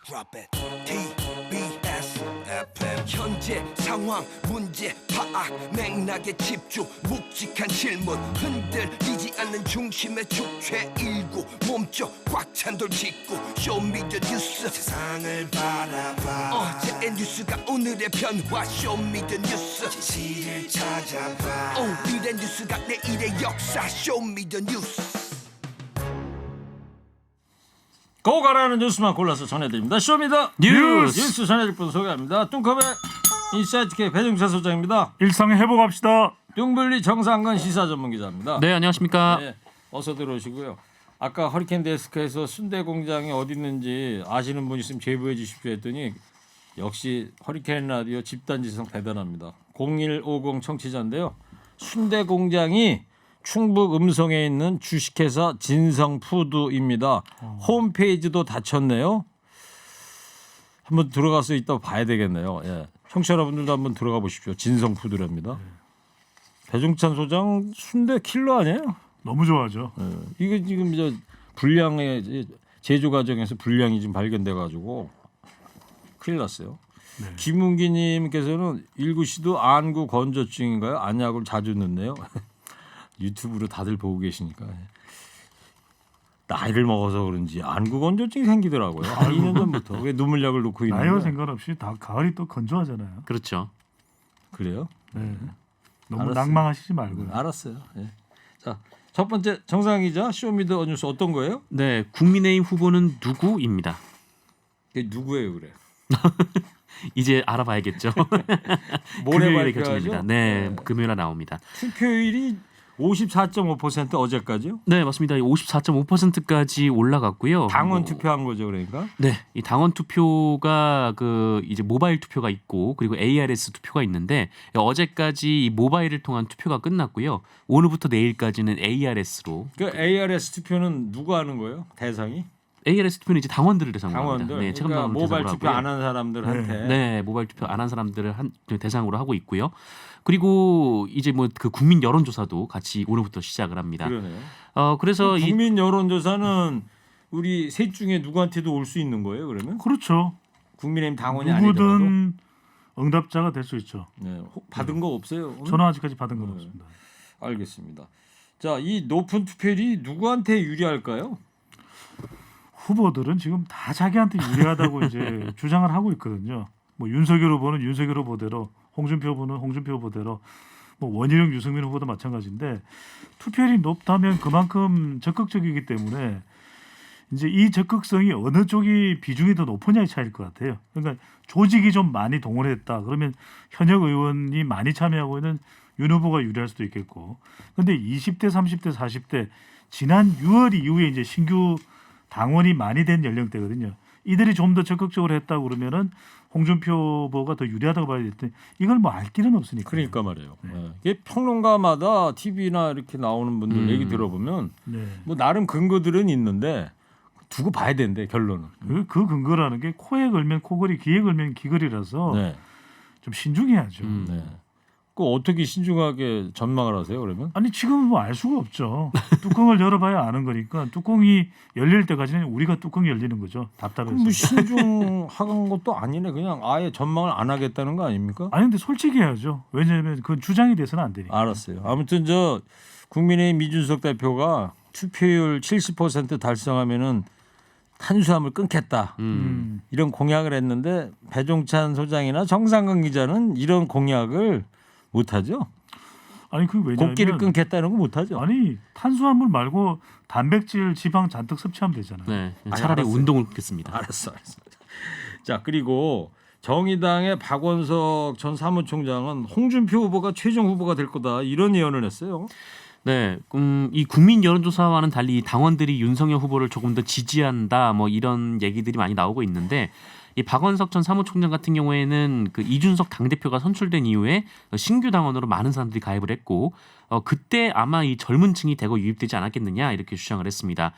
TBS FM 현재 상황 문제 파악 맥락에 집중 묵직한 질문 흔들리지 않는 중심의 축 최일구 몸쪽 꽉 찬 돌 짚고 쇼미더뉴스 세상을 바라봐 어제의 뉴스가 오늘의 변화 쇼미더뉴스 진실을 찾아봐 오늘의 뉴스가 내일의 역사 쇼미더뉴스 꼭 알아는 뉴스만 골라서 전해드립니다. 쇼미더 뉴스 전해줄 분 소개합니다. 뚱커벨 인사이트 K 배종찬 소장입니다. 일상에 회복합시다. 뚱블리 정상근 시사 전문 기자입니다. 네, 안녕하십니까. 네, 어서 들어오시고요. 아까 허리케인 데스크에서 순대 공장이 어디 있는지 아시는 분 있으면 제보해 주십시오 했더니 역시 허리케인 라디오 집단지성 대단합니다. 0150 청취자인데요. 순대 공장이 충북 음성에 있는 주식회사 진성푸드입니다. 홈페이지도 닫혔네요. 한번 들어가서 이따 봐야 되겠네요. 예. 청취자 여러분들도 한번 들어가 보십시오. 진성푸드랍니다. 배종찬 소장 순대 킬러 아니에요? 너무 좋아하죠. 예. 이거 지금 저 불량의 제조 과정에서 불량이 지금 발견돼 가지고 큰일 났어요. 네. 김은기님께서는 일구씨도 안구 건조증인가요? 안약을 자주 넣네요. 유튜브로 다들 보고 계시니까 나이를 먹어서 그런지 안구 건조증이 생기더라고요. 한 2년 전부터. 왜 눈물약을 놓고 있는 나이와 거예요? 상관없이 다 가을이 또 건조하잖아요. 그렇죠. 그래요? 네. 너무 알았어요. 낭망하시지 말고요. 알았어요. 예. 자, 첫 번째 정상 기자 쇼미더 뉴스 어떤 거예요? 네, 국민의힘 후보는 누구입니다. 그게 누구예요, 그래? 이제 알아봐야겠죠. 모레 금요일에 발표하죠? 결정됩니다. 네, 네. 금요일에 나옵니다. 투표율이 54.5% 어제까지요? 네, 맞습니다. 54.5%까지 올라갔고요. 당원 투표한 거죠, 그러니까? 네, 이 당원 투표가 그 이제 모바일 투표가 있고 그리고 ARS 투표가 있는데 어제까지 이 모바일을 통한 투표가 끝났고요. 오늘부터 내일까지는 ARS로. 그 ARS 투표는 누가 하는 거예요? 대상이? ARS 투표는 이제 당원들을 대상으로 합니다. 당원들. 네, 체감 그러니까 당원 모바일 대상으로 투표 하고요. 안 하는 사람들한테. 네, 모바일 투표 안 한 사람들을 대상으로 하고 있고요. 그리고 이제 뭐 그 국민 여론조사도 같이 오늘부터 시작을 합니다. 그러네요. 그래서 이 국민 여론조사는 우리 셋 중에 누구한테도 올 수 있는 거예요? 그러면 그렇죠. 국민의힘 당원이 아니더라도 누구든 응답자가 될 수 있죠. 네, 받은 거 없어요? 오늘? 저는 아직까지 받은 건 없습니다. 알겠습니다. 자, 이 높은 투표율이 누구한테 유리할까요? 후보들은 지금 다 자기한테 유리하다고 이제 주장을 하고 있거든요. 뭐 윤석열 후보는 윤석열 후보대로, 홍준표 후보는 홍준표 후보대로, 뭐 원희룡, 유승민 후보도 마찬가지인데 투표율이 높다면 그만큼 적극적이기 때문에 이제 이 적극성이 어느 쪽이 비중이 더 높으냐의 차이일 것 같아요. 그러니까 조직이 좀 많이 동원했다. 그러면 현역 의원이 많이 참여하고 있는 윤 후보가 유리할 수도 있겠고. 그런데 20대, 30대, 40대 지난 6월 이후에 이제 신규 당원이 많이 된 연령대거든요. 이들이 좀 더 적극적으로 했다고 그러면은 홍준표 후보가 더 유리하다고 봐야 되는데 이걸 뭐 알 길은 없으니까. 그러니까 말이에요. 네. 이게 평론가마다 TV나 이렇게 나오는 분들 얘기 들어보면 네. 뭐 나름 근거들은 있는데 두고 봐야 된대 결론은. 그 근거라는 게 코에 걸면 코걸이, 귀에 걸면 귀걸이라서 네. 좀 신중해야죠. 네. 그 어떻게 신중하게 전망을 하세요? 그러면? 아니 지금은 뭐 알 수가 없죠. 뚜껑을 열어봐야 아는 거니까 뚜껑이 열릴 때까지는 우리가 뚜껑이 열리는 거죠. 답답해서. 뭐 신중한 것도 아니네. 그냥 아예 전망을 안 하겠다는 거 아닙니까? 아니 근데 솔직히 해야죠. 왜냐하면 그건 주장이 돼서는 안 되니까. 알았어요. 아무튼 저 국민의힘 이준석 대표가 투표율 70% 달성하면은 탄수화물 끊겠다. 이런 공약을 했는데 배종찬 소장이나 정상근 기자는 이런 공약을 못하죠. 아니 그 왜냐하면 곡기를 끊겠다는 거 못하죠. 아니 탄수화물 말고 단백질, 지방 잔뜩 섭취하면 되잖아요. 네, 아니, 차라리 알았어요. 운동을 끊겠습니다. 알았어. 자, 그리고 정의당의 박원석 전 사무총장은 홍준표 후보가 최종 후보가 될 거다 이런 예언을 했어요. 네, 이 국민 여론조사와는 달리 이 당원들이 윤석열 후보를 조금 더 지지한다, 뭐 이런 얘기들이 많이 나오고 있는데 이 박원석 전 사무총장 같은 경우에는 그 이준석 당대표가 선출된 이후에 신규 당원으로 많은 사람들이 가입을 했고 그때 아마 이 젊은 층이 대거 유입되지 않았겠느냐 이렇게 주장을 했습니다.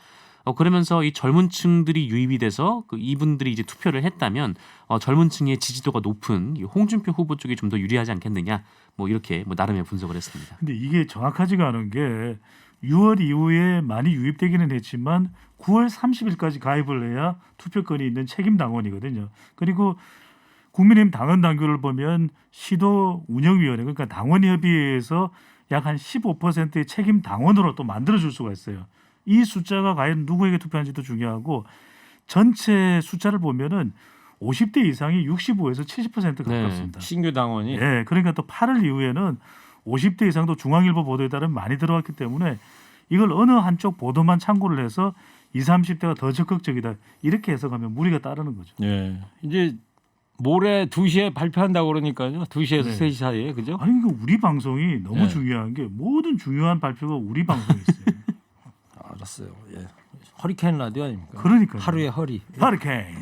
그러면서 이 젊은 층들이 유입이 돼서 그 이분들이 이제 투표를 했다면 젊은 층의 지지도가 높은 이 홍준표 후보 쪽이 좀 더 유리하지 않겠느냐 뭐 이렇게 뭐 나름의 분석을 했습니다. 근데 이게 정확하지가 않은 게 6월 이후에 많이 유입되기는 했지만 9월 30일까지 가입을 해야 투표권이 있는 책임 당원이거든요. 그리고 국민의힘 당원 당규를 보면 시도 운영위원회 그러니까 당원협의회에서 약 한 15%의 책임 당원으로 또 만들어줄 수가 있어요. 이 숫자가 과연 누구에게 투표한지도 중요하고 전체 숫자를 보면은 50대 이상이 65에서 70% 가깝습니다. 신규 당원이 네, 그러니까 또 8월 이후에는 50대 이상도 중앙일보 보도에 따르면 많이 들어왔기 때문에 이걸 어느 한쪽 보도만 참고를 해서 20, 30대가 더 적극적이다 이렇게 해석하면 무리가 따르는 거죠. 예. 이제 모레 2시에 발표한다고 그러니까요. 2시에서 네. 3시 사이에 그죠? 아니 이거 우리 방송이 너무 네. 중요한 게 모든 중요한 발표가 우리 방송에 있어요. 알았어요. 예. 허리케인 라디오 아닙니까? 그러니까요. 하루의 허리. 하리케인.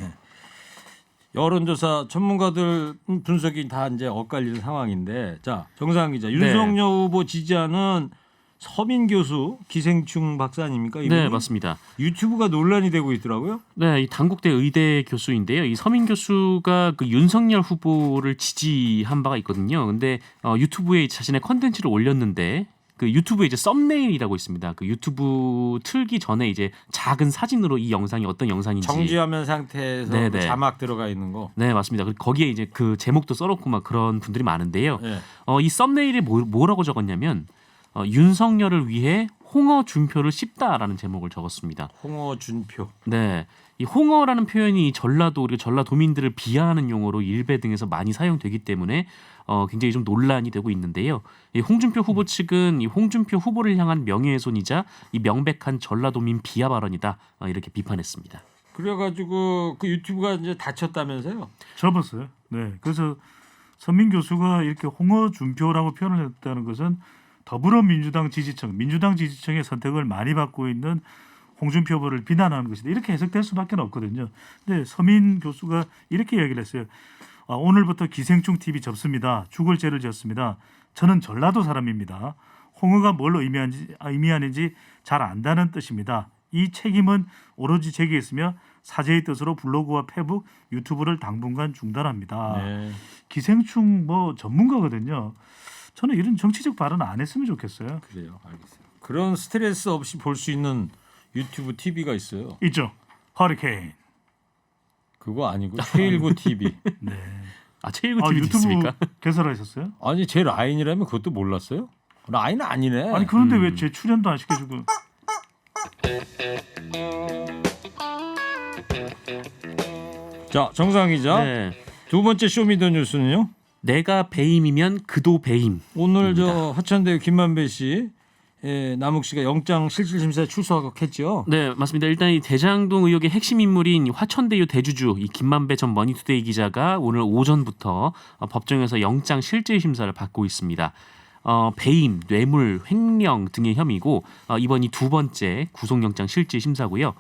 여론조사 전문가들 분석이 다 이제 엇갈리는 상황인데, 자 정상 기자, 윤석열 후보 지지하는 서민 교수 기생충 박사 아닙니까? 이분이? 네, 맞습니다. 유튜브가 논란이 되고 있더라고요. 네, 이 단국대 의대 교수인데요. 이 서민 교수가 그 윤석열 후보를 지지한 바가 있거든요. 근데 유튜브에 자신의 컨텐츠를 올렸는데 그 유튜브에 이제 썸네일이라고 있습니다. 그 유튜브 틀기 전에 이제 작은 사진으로 이 영상이 어떤 영상인지 정지화면 상태에서 네네. 그 자막 들어가 있는 거. 네, 맞습니다. 그리고 거기에 이제 그 제목도 써놓고 막 그런 분들이 많은데요. 예. 이 썸네일에 뭐라고 적었냐면 윤석열을 위해 홍어 준표를 씹다라는 제목을 적었습니다. 홍어 준표. 네, 이 홍어라는 표현이 전라도 그리고 전라도민들을 비하하는 용어로 일베 등에서 많이 사용되기 때문에 굉장히 좀 논란이 되고 있는데요. 이 홍준표 후보 측은 이 홍준표 후보를 향한 명예훼손이자 이 명백한 전라도민 비하 발언이다 이렇게 비판했습니다. 그래가지고 그 유튜브가 이제 닫혔다면서요? 접었어요. 네, 그래서 선민 교수가 이렇게 홍어 준표라고 표현을 했다는 것은 더불어민주당 지지층, 민주당 지지층의 선택을 많이 받고 있는 홍준표 후보를 비난하는 것이다. 이렇게 해석될 수밖에 없거든요. 근데 서민 교수가 이렇게 이야기를 했어요. 오늘부터 기생충 TV 접습니다. 죽을 죄를 지었습니다. 저는 전라도 사람입니다. 홍어가 뭘 의미하는지 잘 안다는 뜻입니다. 이 책임은 오로지 제게 있으며 사죄의 뜻으로 블로그와 페북, 유튜브를 당분간 중단합니다. 네. 기생충 뭐 전문가거든요. 저는 이런 정치적 발언 안 했으면 좋겠어요. 그래요. 알겠어요. 그런 스트레스 없이 볼 수 있는 유튜브 TV가 있어요. 있죠. 허리케인. 그거 아니고 최일구 TV. 네. 최일구 TV 유튜브 있습니까? 개설하셨어요? 아니 제 라인이라면 그것도 몰랐어요? 라인 아니네. 아니 그런데 왜 제 출연도 안 시켜주고? 자 정상 기자. 네. 두 번째 쇼미더뉴스는요. 내가 배임이면 그도 배임. 오늘 저 하천대유 김만배 씨, 남욱 씨가 영장 실질심사에 출석했죠. 네, 맞습니다. 일단 이 대장동 의혹의 핵심 인물인 화천대유 대주주 이 김만배 전 머니투데이 기자가 오늘 오전부터 법정에서 영장 실질 심사를 받고 있습니다. 배임, 뇌물, 횡령 등의 혐의고 이번이 두 번째 구속영장 실질 심사고요.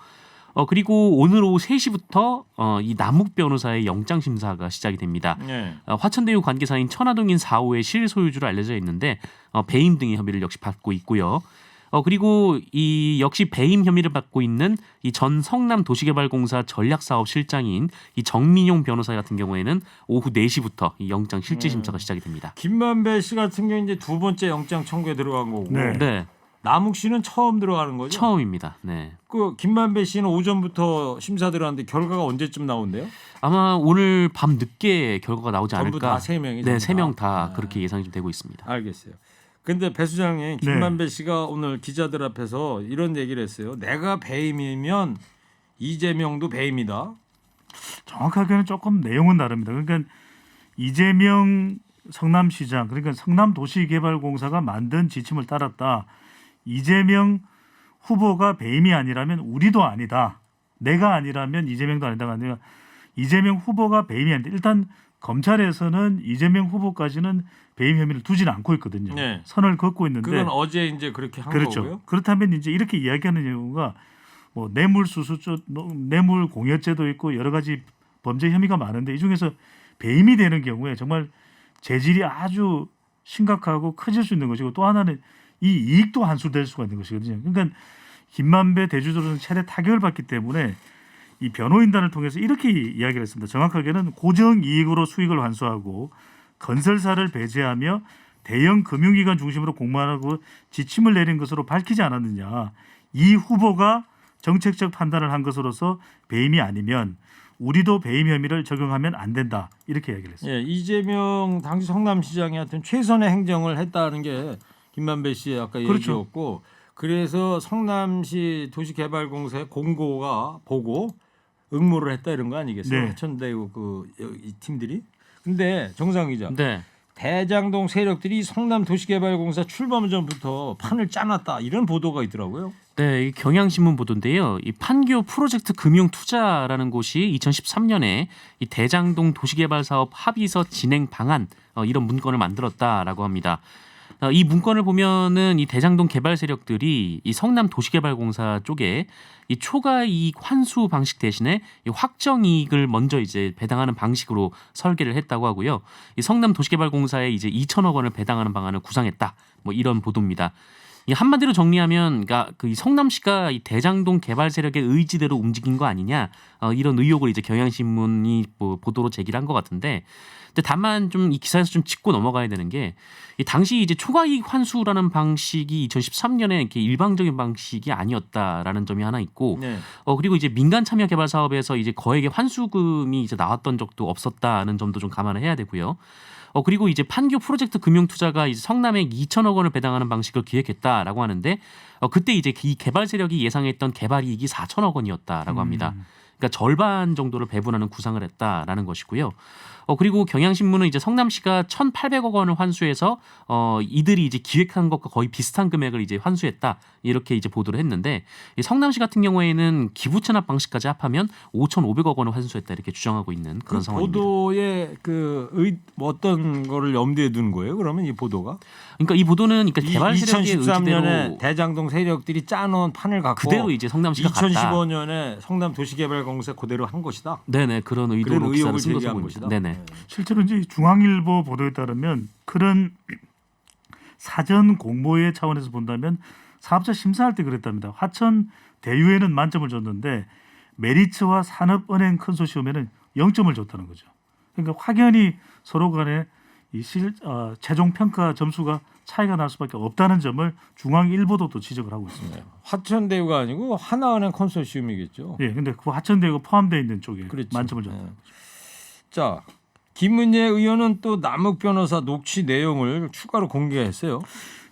그리고 오늘 오후 3시부터 이 남욱 변호사의 영장 심사가 시작이 됩니다. 네. 화천대유 관계사인 천화동인 4호의 실소유주로 알려져 있는데 배임 등의 혐의를 역시 받고 있고요. 그리고 이 역시 배임 혐의를 받고 있는 이 전 성남도시개발공사 전략사업 실장인 이 정민용 변호사 같은 경우에는 오후 4시부터 이 영장 실질 심사가 시작이 됩니다. 김만배 씨 같은 경우 이제 두 번째 영장 청구에 들어간 거고. 네. 네, 남욱 씨는 처음 들어가는 거죠. 처음입니다. 네. 그 김만배 씨는 오전부터 심사 들어갔는데 결과가 언제쯤 나온대요? 아마 오늘 밤 늦게 결과가 나오지 전부 않을까. 다 세 명이. 네, 세 명 다 네. 그렇게 예상이 좀 되고 있습니다. 알겠어요. 근데 배 수장님 김만배 씨가 오늘 기자들 앞에서 이런 얘기를 했어요. 내가 배임이면 이재명도 배임이다. 정확하게는 조금 내용은 다릅니다. 그러니까 이재명 성남시장 그러니까 성남도시개발공사가 만든 지침을 따랐다. 이재명 후보가 배임이 아니라면 우리도 아니다. 내가 아니라면 이재명도 아니다가 아니라 이재명 후보가 배임이 아닌데 일단 검찰에서는 이재명 후보까지는 배임 혐의를 두지는 않고 있거든요. 네. 선을 긋고 있는데 그건 어제 이제 그렇게 한 그렇죠. 거고요. 그렇다면 이제 이렇게 이야기하는 경우가 뭐 뇌물수수죄, 뇌물 공여죄도 있고 여러 가지 범죄 혐의가 많은데 이 중에서 배임이 되는 경우에 정말 재질이 아주 심각하고 커질 수 있는 것이고 또 하나는 이 이익도 환수될 수가 있는 것이거든요. 그러니까 김만배 대주주는 최대 타격을 받기 때문에 이 변호인단을 통해서 이렇게 이야기를 했습니다. 정확하게는 고정 이익으로 수익을 환수하고 건설사를 배제하며 대형 금융기관 중심으로 공모하고 지침을 내린 것으로 밝히지 않았느냐. 이 후보가 정책적 판단을 한 것으로서 배임이 아니면 우리도 배임 혐의를 적용하면 안 된다. 이렇게 얘기를 했습니다. 예, 이재명 당시 성남시장이 하여튼 최선의 행정을 했다는 게 김만배 씨의 아까 그렇죠. 얘기였고 그래서 성남시 도시개발공사의 공고가 보고 응모를 했다 이런 거 아니겠어요? 네. 하천대유 이 팀들이. 근데 정상 기자. 네. 대장동 세력들이 성남 도시개발공사 출범 전부터 판을 짜놨다 이런 보도가 있더라고요. 네, 이 경향신문 보도인데요. 이 판교 프로젝트 금융투자라는 곳이 2013년에 이 대장동 도시개발 사업 합의서 진행 방안 이런 문건을 만들었다라고 합니다. 이 문건을 보면은 이 대장동 개발 세력들이 이 성남 도시개발공사 쪽에 이 초과이익 환수 방식 대신에 이 확정이익을 먼저 이제 배당하는 방식으로 설계를 했다고 하고요. 이 성남 도시개발공사에 이제 2천억 원을 배당하는 방안을 구상했다. 뭐 이런 보도입니다. 이 한마디로 정리하면, 그러니까 그 성남시가 이 대장동 개발 세력의 의지대로 움직인 거 아니냐 이런 의혹을 이제 경향신문이 뭐 보도로 제기한 것 같은데, 근데 다만 좀 이 기사에서 좀 짚고 넘어가야 되는 게 이 당시 이제 초과이익 환수라는 방식이 2013년에 이렇게 일방적인 방식이 아니었다라는 점이 하나 있고, 네. 그리고 이제 민간 참여 개발 사업에서 이제 거액의 환수금이 이제 나왔던 적도 없었다는 점도 좀 감안을 해야 되고요. 그리고 이제 판교 프로젝트 금융투자가 이제 성남에 2천억 원을 배당하는 방식을 기획했다라고 하는데 그때 이제 이 개발 세력이 예상했던 개발 이익이 4천억 원이었다라고 합니다. 그러니까 절반 정도를 배분하는 구상을 했다라는 것이고요. 그리고 경향신문은 이제 성남시가 1,800억 원을 환수해서 이들이 이제 기획한 것과 거의 비슷한 금액을 이제 환수했다 이렇게 이제 보도를 했는데, 이 성남시 같은 경우에는 기부 체납 방식까지 합하면 5,500억 원을 환수했다 이렇게 주장하고 있는 그런 상황입니다. 보도에 뭐 어떤 거를 염두에 두는 거예요? 그러면 이 보도가? 그러니까 이 보도는 그러니까 개발 세력의 2013년에 의지대로 대장동 세력들이 짜놓은 판을 갖고 그대로 이제 성남시가 갔다. 2015년에 성남 도시개발공사 그대로 한 것이다. 네네, 그런 의도로 그런 기사를 의혹을 쓴 것으로 제기한 보입니다. 것이다. 네네. 실제로 이제 중앙일보 보도에 따르면 그런 사전 공모회 차원에서 본다면 사업자 심사할 때 그랬답니다. 화천 대유에는 만점을 줬는데 메리츠와 산업은행 컨소시엄에는 0점을 줬다는 거죠. 그러니까 확연히 서로 간에 이 최종 평가 점수가 차이가 날 수밖에 없다는 점을 중앙일보도 또 지적을 하고 있습니다. 화천대유가 아니고 하나은행 컨소시엄이겠죠. 예, 근데 그 화천대유가 포함되어 있는 쪽에 그렇죠. 만점을 줬다. 네. 자, 김은혜 의원은 또 남욱 변호사 녹취 내용을 추가로 공개했어요.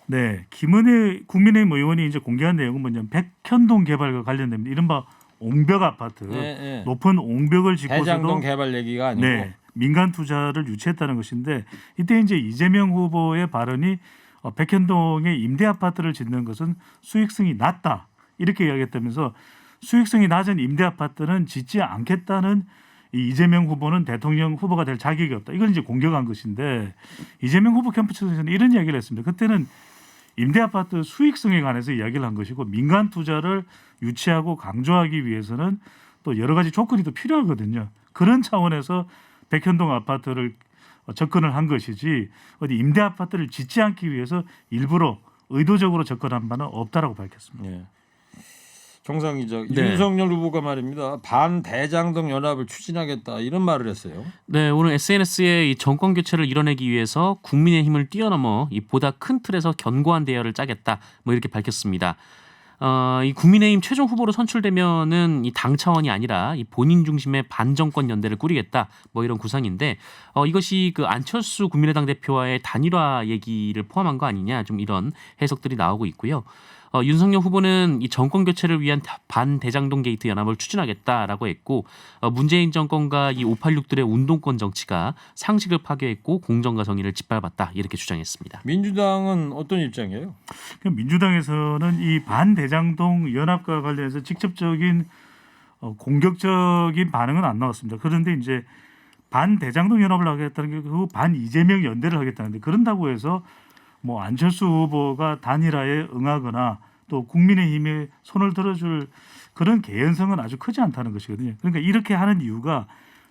네, 김은혜 국민의힘 의원이 이제 공개한 내용은 뭐냐면 백현동 개발과 관련됩니다. 이른바 옹벽 아파트, 네. 높은 옹벽을 짓고서도 대장동 개발 얘기가 아니고 네, 민간 투자를 유치했다는 것인데, 이때 이제 이재명 후보의 발언이 백현동의 임대 아파트를 짓는 것은 수익성이 낮다 이렇게 이야기했다면서 수익성이 낮은 임대 아파트는 짓지 않겠다는 이 이재명 후보는 대통령 후보가 될 자격이 없다. 이건 이제 공격한 것인데, 이재명 후보 캠프 측에서는 이런 이야기를 했습니다. 그때는 임대 아파트 수익성에 관해서 이야기를 한 것이고, 민간 투자를 유치하고 강조하기 위해서는 또 여러 가지 조건이 또 필요하거든요. 그런 차원에서 백현동 아파트를 접근을 한 것이지 어디 임대 아파트를 짓지 않기 위해서 일부러 의도적으로 접근한 바는 없다라고 밝혔습니다. 네. 정상 기자, 네. 윤석열 후보가 말입니다. 반대장동 연합을 추진하겠다 이런 말을 했어요. 네, 오늘 SNS에 이 정권 교체를 이뤄내기 위해서 국민의힘을 뛰어넘어 이 보다 큰 틀에서 견고한 대열을 짜겠다 뭐 이렇게 밝혔습니다. 이 국민의힘 최종 후보로 선출되면은 이 당 차원이 아니라 이 본인 중심의 반정권 연대를 꾸리겠다 뭐 이런 구상인데, 이것이 그 안철수 국민의당 대표와의 단일화 얘기를 포함한 거 아니냐 좀 이런 해석들이 나오고 있고요. 윤석열 후보는 이 정권 교체를 위한 반대장동 게이트 연합을 추진하겠다라고 했고, 문재인 정권과 이 586들의 운동권 정치가 상식을 파괴했고 공정과 정의를 짓밟았다 이렇게 주장했습니다. 민주당은 어떤 입장이에요? 민주당에서는 이 반대장동 연합과 관련해서 직접적인 공격적인 반응은 안 나왔습니다. 그런데 이제 반대장동 연합을 하겠다는 게 그 반이재명 연대를 하겠다는데, 그런다고 해서 뭐 안철수 후보가 단일화에 응하거나 또 국민의힘에 손을 들어줄 그런 개연성은 아주 크지 않다는 것이거든요. 그러니까 이렇게 하는 이유가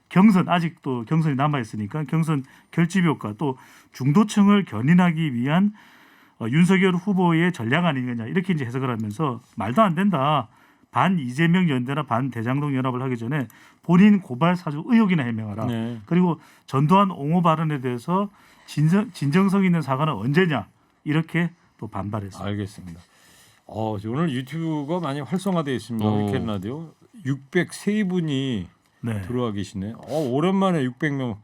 경선, 아직도 경선이 남아 있으니까 경선 결집 효과, 또 중도층을 견인하기 위한 윤석열 후보의 전략 아니겠냐 이렇게 이제 해석을 하면서 말도 안 된다. 반 이재명 연대나 반 대장동 연합을 하기 전에 본인 고발 사주 의혹이나 해명하라. 네. 그리고 전두환 옹호 발언에 대해서 진정성 있는 사과는 언제냐 이렇게 또 반발했습니다. 알겠습니다. 오늘 유튜브가 많이 활성화되어 있습니다. 허리케인 라디오 603분이 네. 들어와 계시네. 오랜만에 600명.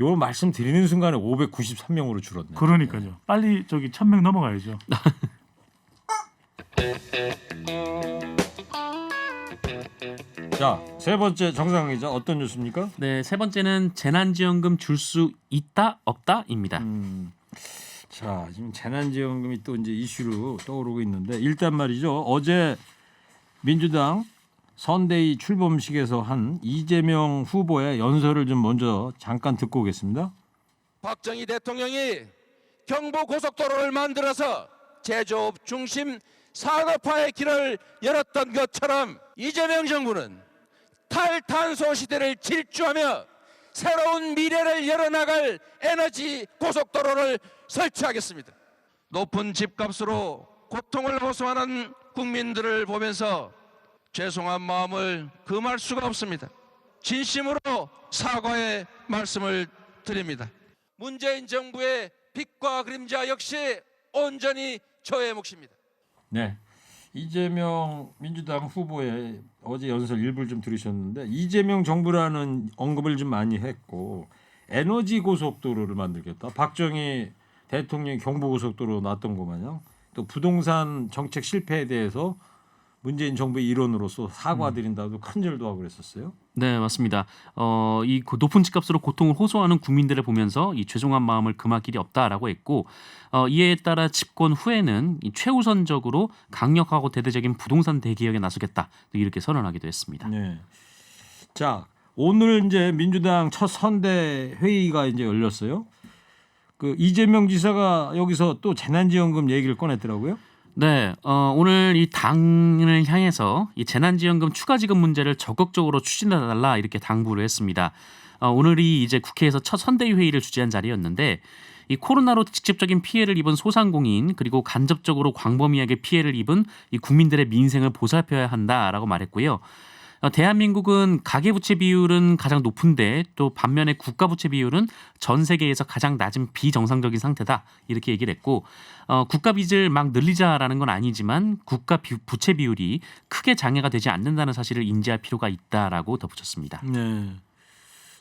요 말씀 드리는 순간에 593명으로 줄었네. 그러니까요. 빨리 저기 1000명 넘어가야죠. 자, 세 번째 정상 기자 어떤 뉴스입니까? 네, 세 번째는 재난지원금 줄 수 있다 없다입니다. 자, 지금 재난지원금이 또 이제 이슈로 떠오르고 있는데 일단 말이죠. 어제 민주당 선대위 출범식에서 한 이재명 후보의 연설을 좀 먼저 잠깐 듣고 오겠습니다. 박정희 대통령이 경부고속도로를 만들어서 제조업 중심 산업화의 길을 열었던 것처럼 이재명 정부는 탈탄소 시대를 질주하며 새로운 미래를 열어나갈 에너지 고속도로를 설치하겠습니다. 높은 집값으로 고통을 호소하는 국민들을 보면서 죄송한 마음을 금할 수가 없습니다. 진심으로 사과의 말씀을 드립니다. 문재인 정부의 빛과 그림자 역시 온전히 저의 몫입니다. 네. 이재명 민주당 후보의 어제 연설 일부를 좀 들으셨는데 이재명 정부라는 언급을 좀 많이 했고 에너지 고속도로를 만들겠다. 박정희 대통령이 경부고속도로 놨던 거 마냥 또 부동산 정책 실패에 대해서 문재인 정부의 일원으로서 사과드린다고 큰절도 하고 그랬었어요. 네, 맞습니다. 이 높은 집값으로 고통을 호소하는 국민들을 보면서 이 죄송한 마음을 금할 길이 없다라고 했고 이에 따라 집권 후에는 이 최우선적으로 강력하고 대대적인 부동산 대개혁에 나서겠다 이렇게 선언하기도 했습니다. 네. 자, 오늘 이제 민주당 첫 선대 회의가 이제 열렸어요. 그 이재명 지사가 여기서 또 재난지원금 얘기를 꺼냈더라고요. 네, 오늘 이 당을 향해서 이 재난지원금 추가 지급 문제를 적극적으로 추진해달라 이렇게 당부를 했습니다. 오늘이 이제 국회에서 첫 선대위 회의를 주재한 자리였는데 이 코로나로 직접적인 피해를 입은 소상공인 그리고 간접적으로 광범위하게 피해를 입은 이 국민들의 민생을 보살펴야 한다라고 말했고요. 대한민국은 가계부채 비율은 가장 높은데 또 반면에 국가부채 비율은 전 세계에서 가장 낮은 비정상적인 상태다 이렇게 얘기를 했고 국가 빚을 막 늘리자라는 건 아니지만 국가 부채 비율이 크게 장애가 되지 않는다는 사실을 인지할 필요가 있다라고 덧붙였습니다. 네.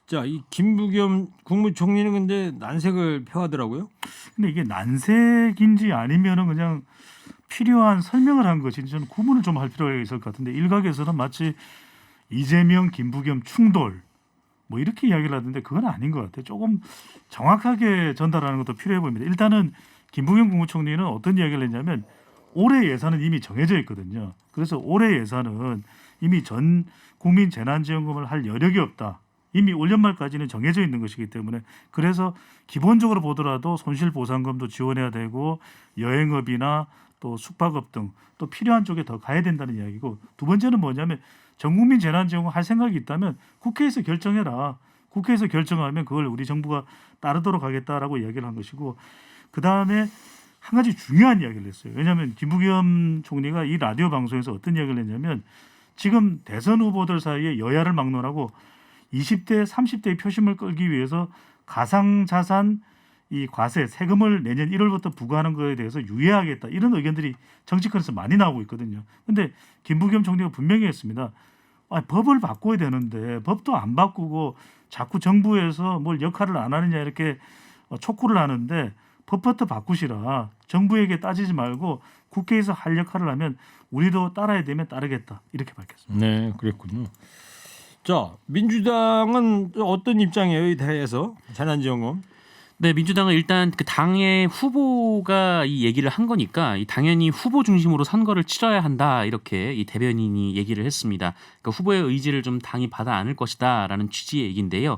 자, 이 김부겸 국무총리는 근데 난색을 표하더라고요. 근데 이게 난색인지 아니면은 그냥 필요한 설명을 한 것인지 저는 구분을 좀 할 필요가 있을 것 같은데 일각에서는 마치 이재명, 김부겸 충돌 뭐 이렇게 이야기를 하던데 그건 아닌 것 같아요. 조금 정확하게 전달하는 것도 필요해 보입니다. 일단은 김부겸 국무총리는 어떤 이야기를 했냐면 올해 예산은 이미 정해져 있거든요. 그래서 올해 예산은 이미 전 국민 재난지원금을 할 여력이 없다. 이미 올 연말까지는 정해져 있는 것이기 때문에 그래서 기본적으로 보더라도 손실보상금도 지원해야 되고 여행업이나 또 숙박업 등 또 필요한 쪽에 더 가야 된다는 이야기고 두 번째는 뭐냐면 전국민 재난지원금 할 생각이 있다면 국회에서 결정해라. 국회에서 결정하면 그걸 우리 정부가 따르도록 하겠다라고 이야기를 한 것이고 그다음에 한 가지 중요한 이야기를 했어요. 왜냐하면 김부겸 총리가 이 라디오 방송에서 어떤 이야기를 했냐면 지금 대선 후보들 사이에 여야를 막론하고 20대, 30대의 표심을 끌기 위해서 가상자산 이 과세 세금을 내년 1월부터 부과하는 것에 대해서 유예하겠다 이런 의견들이 정치권에서 많이 나오고 있거든요. 그런데 김부겸 총리가 분명히 했습니다. 법을 바꿔야 되는데 법도 안 바꾸고 자꾸 정부에서 뭘 역할을 안 하느냐 이렇게 촉구를 하는데 법부터 바꾸시라. 정부에게 따지지 말고 국회에서 할 역할을 하면 우리도 따라야 되면 따르겠다 이렇게 밝혔습니다. 네, 그랬군요. 자, 민주당은 어떤 입장이에요? 이 대해서 재난지원금? 네, 민주당은 일단 그 당의 후보가 이 얘기를 한 거니까 당연히 후보 중심으로 선거를 치러야 한다 이렇게 이 대변인이 얘기를 했습니다. 그러니까 후보의 의지를 좀 당이 받아 안을 것이다라는 취지의 얘기인데요.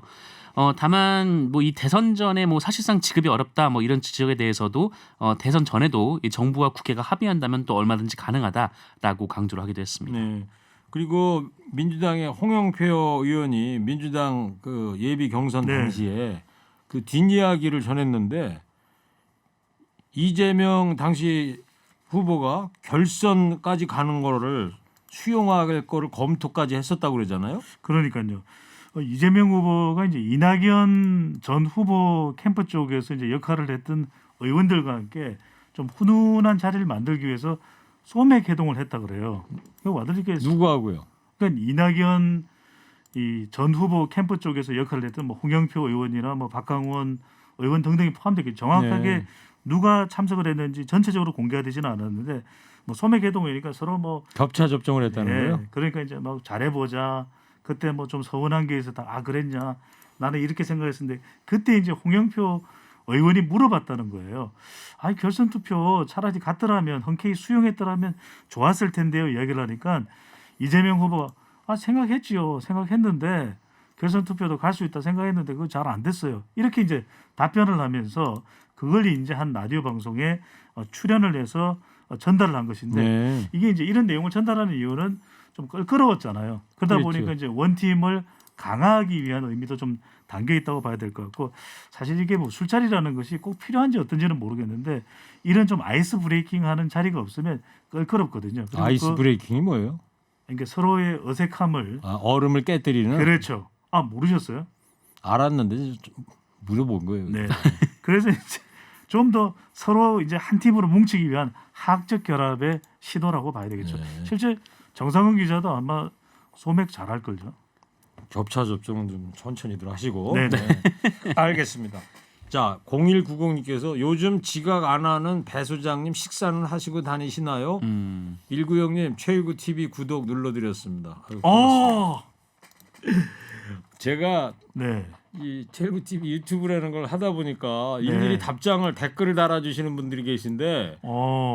다만 뭐 이 대선 전에 뭐 사실상 지급이 어렵다 뭐 이런 지적에 대해서도 대선 전에도 이 정부와 국회가 합의한다면 또 얼마든지 가능하다라고 강조를 하기도 했습니다. 네. 그리고 민주당의 홍영표 의원이 민주당 그 예비 경선 네. 당시에 그 뒷이야기를 전했는데 이재명 당시 후보가 결선까지 가는 거를 수용할 거를 검토까지 했었다고 그러잖아요. 그러니까요. 이재명 후보가 이제 이낙연 전 후보 캠프 쪽에서 이제 역할을 했던 의원들과 함께 좀 훈훈한 자리를 만들기 위해서 소맥 회동을 했다 그래요. 그 와드리게 누구하고요? 그러니까 이낙연 이 전 후보 캠프 쪽에서 역할을 했던 뭐 홍영표 의원이나 뭐 박강원 의원 등등이 포함되게 정확하게 네. 누가 참석을 했는지 전체적으로 공개가 되지는 않았는데 뭐 소맥 회동이니까 서로 뭐 겹차 접종을 했다는 거예요? 그러니까 이제 막 잘해보자. 그때 뭐 좀 서운한 게 있었다. 아 그랬냐? 나는 이렇게 생각했었는데 그때 이제 홍영표 의원이 물어봤다는 거예요. 아니 결선 투표 차라리 갔더라면 흔쾌히 수용했더라면 좋았을 텐데요. 이야기를 하니까 이재명 후보가 아 생각했지요. 생각했는데 결선 투표도 갈 수 있다 생각했는데 그거 잘 안 됐어요. 이렇게 이제 답변을 하면서 그걸 이제 한 라디오 방송에 출연을 해서 전달을 한 것인데 네. 이게 이제 이런 내용을 전달하는 이유는 좀 껄끄러웠잖아요. 그러다 그렇죠. 보니까 이제 원팀을 강화하기 위한 의미도 좀 담겨 있다고 봐야 될 것 같고 사실 이게 뭐 술자리라는 것이 꼭 필요한지 어떤지는 모르겠는데 이런 좀 아이스 브레이킹하는 자리가 없으면 껄끄럽거든요. 그리고 아이스 브레이킹이 뭐예요? 그러니까 서로의 어색함을 아, 얼음을 깨뜨리는. 그렇죠. 아 모르셨어요? 알았는데 좀 물어본 거예요. 네. 그래서 이제 좀 더 서로 이제 한 팀으로 뭉치기 위한 학적 결합의 시도라고 봐야 되겠죠. 네. 실제 정상훈 기자도 아마 소맥 잘할 걸요. 겹차 접종은 좀 천천히들 하시고. 네네. 알겠습니다. 자, 0190님께서 요즘 지각 안 하는 배 소장님 식사는 하시고 다니시나요? 196님 최일구 TV 구독 눌러드렸습니다. 아유, 고맙습니다. 제가 네. 이 최일구 TV 유튜브라는 걸 하다 보니까 일일이 답장을 댓글을 달아주시는 분들이 계신데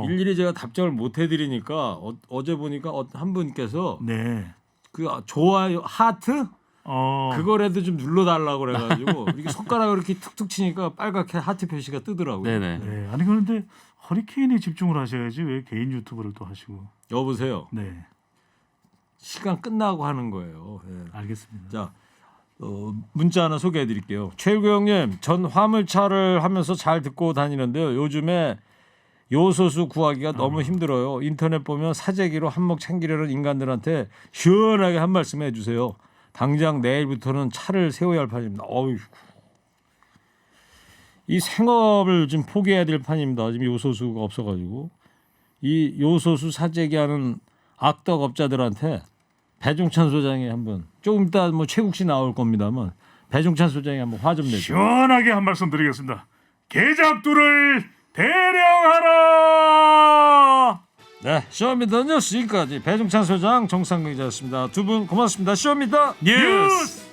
일일이 제가 답장을 못 해드리니까 어제 보니까 한 분께서 네. 그 좋아요 하트 그거라도 좀 눌러달라고 그래가지고 이렇게 손가락을 이렇게 툭툭 치니까 빨갛게 하트 표시가 뜨더라고요. 네네. 네. 아니 그런데 허리케인에 집중을 하셔야지 왜 개인 유튜브를 또 하시고. 여보세요. 네. 시간 끝나고 하는 거예요. 예. 알겠습니다. 자 문자 하나 소개해드릴게요. 최일구 형님 전 화물차를 하면서 잘 듣고 다니는데요. 요즘에 요소수 구하기가 너무 힘들어요. 인터넷 보면 사재기로 한몫 챙기려는 인간들한테 시원하게 한 말씀 해주세요. 당장 내일부터는 차를 세워야 할 판입니다. 어휴. 이 생업을 좀 포기해야 될 판입니다. 지금 요소수가 없어가지고 이 요소수 사재기하는 악덕업자들한테 배종찬 소장이 한번 조금 이따 뭐 최국 씨 나올 겁니다만 배종찬 소장이 한번 화 좀 내죠. 시원하게 한 말씀 드리겠습니다. 개잡두를 대령하라. 네, 쇼미더 뉴스 지금까지 배종찬 소장, 정상근 기자였습니다. 두 분 고맙습니다. 쇼미더 뉴스.